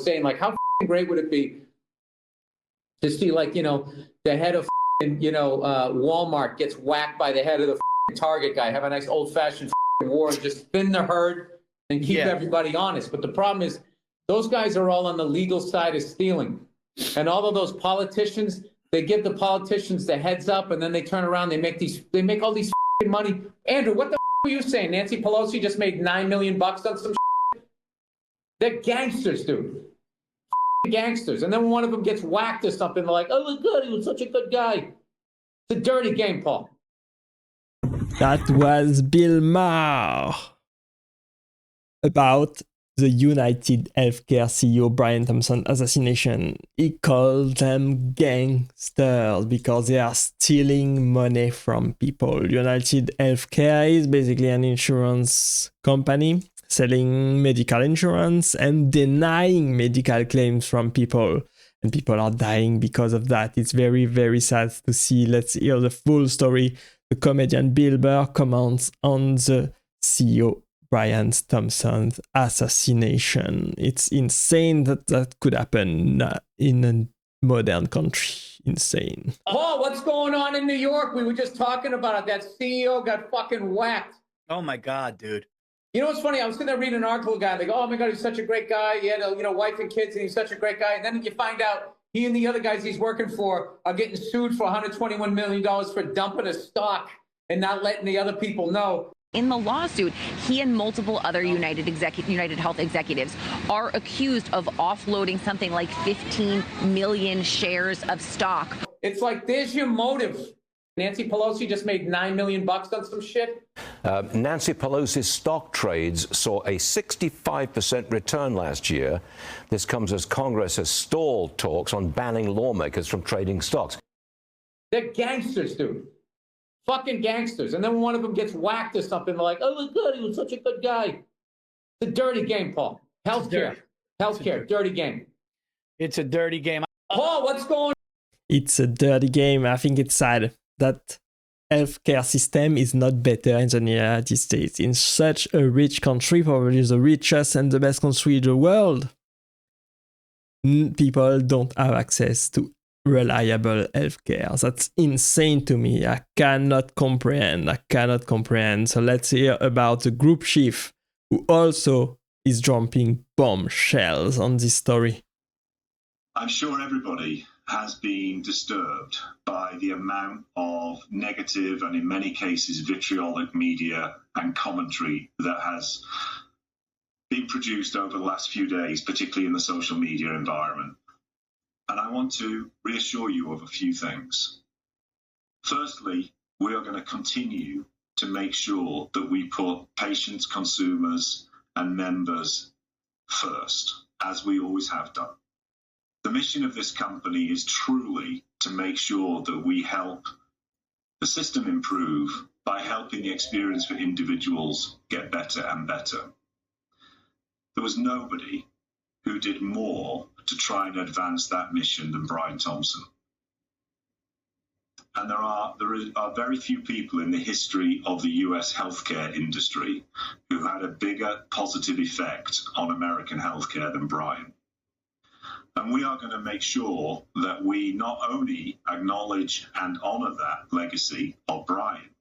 saying, like, how great would it be to see, like, the head of Walmart gets whacked by the head of the Target guy, have a nice old-fashioned war and just spin the herd and keep everybody honest. But the problem is those guys are all on the legal side of stealing. And all of those politicians, they give the politicians the heads up, and then they turn around, they make all these money. Andrew, what the are you saying? Nancy Pelosi just made $9 million on some They're gangsters, dude. Gangsters. And then one of them gets whacked or something. They're like, oh, good, he was such a good guy. It's a dirty game, Paul. That was Bill Maher about the UnitedHealthcare CEO Brian Thompson assassination. He called them gangsters because they are stealing money from people. UnitedHealthcare is basically an insurance company selling medical insurance and denying medical claims from people. And people are dying because of that. It's very, very sad to see. Let's hear the full story. The comedian Bill Burr comments on the CEO Brian Thompson's assassination. It's insane that could happen in a modern country. Insane. Paul, what's going on in New York? We were just talking about it. That CEO got fucking whacked. Oh my God, dude. You know what's funny? I was sitting there reading an article, guy. They go, "Oh my God, he's such a great guy. He had a wife and kids, and he's such a great guy." And then you find out he and the other guys he's working for are getting sued for $121 million for dumping a stock and not letting the other people know. In the lawsuit, he and multiple other United Health executives are accused of offloading something like 15 million shares of stock. It's like, there's your motive. Nancy Pelosi just made $9 million on some shit. Nancy Pelosi's stock trades saw a 65% return last year. This comes as Congress has stalled talks on banning lawmakers from trading stocks. They're gangsters, dude. Fucking gangsters. And then one of them gets whacked or something. They're like, oh, good, he was such a good guy. It's a dirty game, Paul. Healthcare. Healthcare. Dirty game. It's a dirty game. Paul, what's going on? It's a dirty game. I think it's sad that healthcare system is not better in the United States. In such a rich country, probably the richest and the best country in the world, people don't have access to reliable healthcare. That's insane to me. I cannot comprehend. So let's hear about the group chief who also is dropping bombshells on this story. I'm sure everybody has been disturbed by the amount of negative and in many cases vitriolic media and commentary that has been produced over the last few days, particularly in the social media environment. And I want to reassure you of a few things. Firstly, we are going to continue to make sure that we put patients, consumers, and members first, as we always have done. The mission of this company is truly to make sure that we help the system improve by helping the experience for individuals get better and better. There was nobody who did more to try and advance that mission than Brian Thompson. And there are very few people in the history of the US healthcare industry who had a bigger positive effect on American healthcare than Brian. And we are going to make sure that we not only acknowledge and honor that legacy of Brian,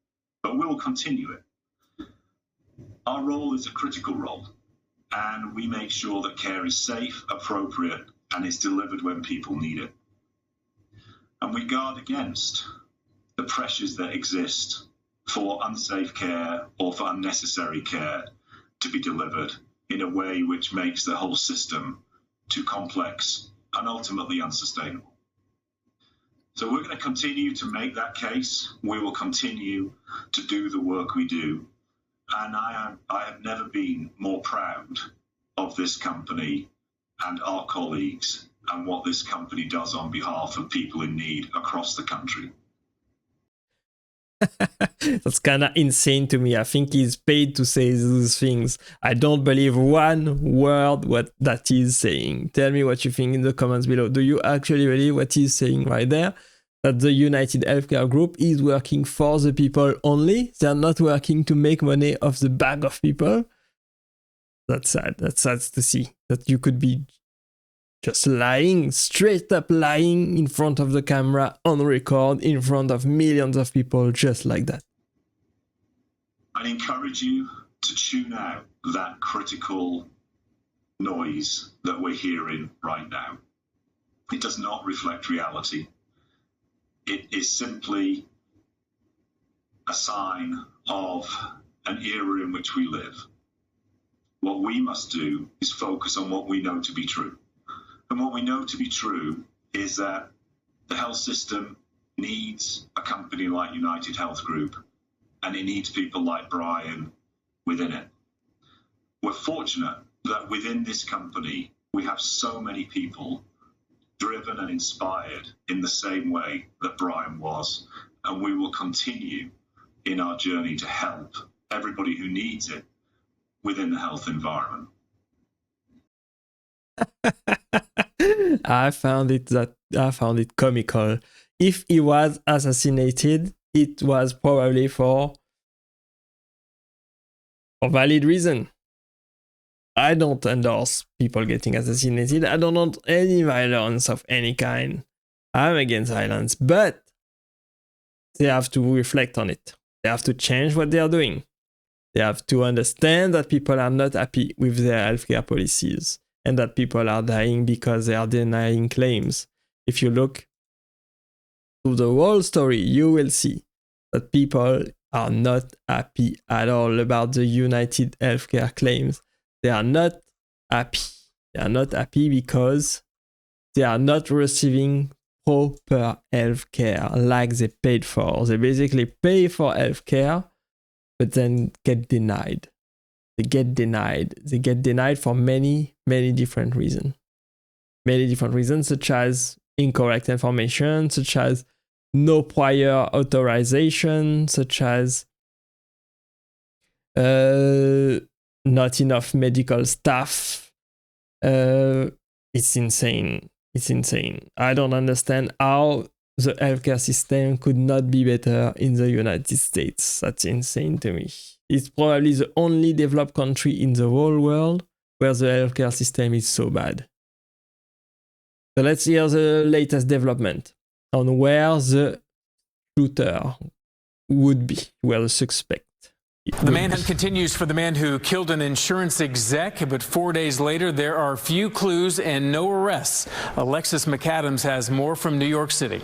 but we will continue it. Our role is a critical role, and we make sure that care is safe, appropriate, and is delivered when people need it. And we guard against the pressures that exist for unsafe care or for unnecessary care to be delivered in a way which makes the whole system too complex and ultimately unsustainable. So we're going to continue to make that case. We will continue to do the work we do. And I have never been more proud of this company and our colleagues and what this company does on behalf of people in need across the country. That's kind of insane to me. I think he's paid to say those things. I don't believe one word what that he's saying. Tell me what you think in the comments below. Do you actually believe what he's saying right there? That the United Healthcare Group is working for the people only? They're not working to make money off the back of people? That's sad. That's sad to see that you could be just lying, straight up lying in front of the camera, on record, in front of millions of people, just like that. I encourage you to tune out that critical noise that we're hearing right now. It does not reflect reality. It is simply a sign of an era in which we live. What we must do is focus on what we know to be true. And what we know to be true is that the health system needs a company like United Health Group, and it needs people like Brian within it. We're fortunate that within this company, we have so many people driven and inspired in the same way that Brian was, and we will continue in our journey to help everybody who needs it within the health environment. I found it comical. If he was assassinated, it was probably for a valid reason. I don't endorse people getting assassinated. I don't want any violence of any kind. I'm against violence, but they have to reflect on it. They have to change what they are doing. They have to understand that people are not happy with their healthcare policies and that people are dying because they are denying claims. If you look through the whole story, you will see that people are not happy at all about the United Healthcare claims. They are not happy. They are not happy because they are not receiving proper healthcare like they paid for. They basically pay for healthcare, but then get denied. They get denied. They get denied for many, many different reasons. Many different reasons, such as incorrect information, such as no prior authorization, such as not enough medical staff. It's insane. It's insane. I don't understand how the healthcare system could not be better in the United States. That's insane to me. It's probably the only developed country in the whole world where the healthcare system is so bad. So let's hear the latest development on where the shooter would be, where the suspect. The manhunt continues for the man who killed an insurance exec, but 4 days later, there are few clues and no arrests. Alexis McAdams has more from New York City.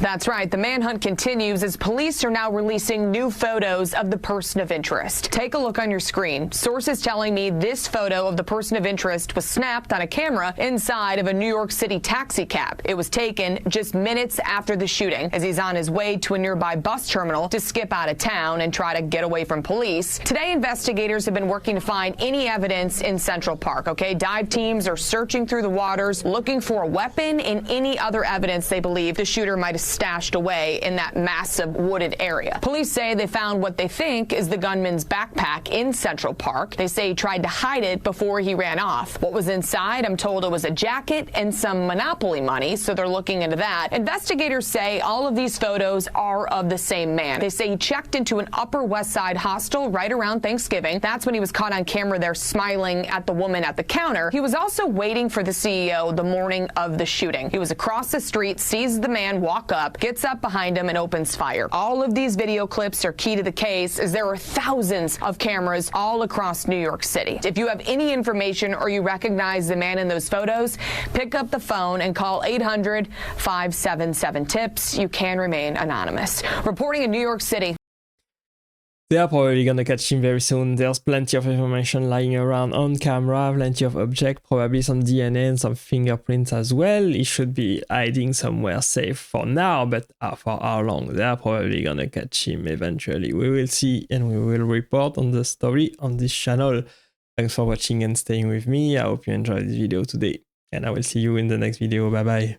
That's right. The manhunt continues as police are now releasing new photos of the person of interest. Take a look on your screen. Sources telling me this photo of the person of interest was snapped on a camera inside of a New York City taxi cab. It was taken just minutes after the shooting as he's on his way to a nearby bus terminal to skip out of town and try to get away from police. Today, investigators have been working to find any evidence in Central Park. Dive teams are searching through the waters, looking for a weapon and any other evidence they believe the shooter might have stashed away in that massive wooded area. Police say they found what they think is the gunman's backpack in Central Park. They say he tried to hide it before he ran off. What was inside? I'm told it was a jacket and some Monopoly money, so they're looking into that. Investigators say all of these photos are of the same man. They say he checked into an Upper West Side hostel right around Thanksgiving. That's when he was caught on camera there smiling at the woman at the counter. He was also waiting for the CEO the morning of the shooting. He was across the street, sees the man walk up, gets up behind him and opens fire. All of these video clips are key to the case as there are thousands of cameras all across New York City. If you have any information or you recognize the man in those photos, pick up the phone and call 800-577-TIPS. You can remain anonymous. Reporting in New York City. They are probably gonna catch him very soon. There's plenty of information lying around on camera, plenty of objects, probably some DNA and some fingerprints as well. He should be hiding somewhere safe for now, but for how long? They are probably gonna catch him eventually. We will see and we will report on the story on this channel. Thanks for watching and staying with me. I hope you enjoyed this video today, and I will see you in the next video. Bye bye.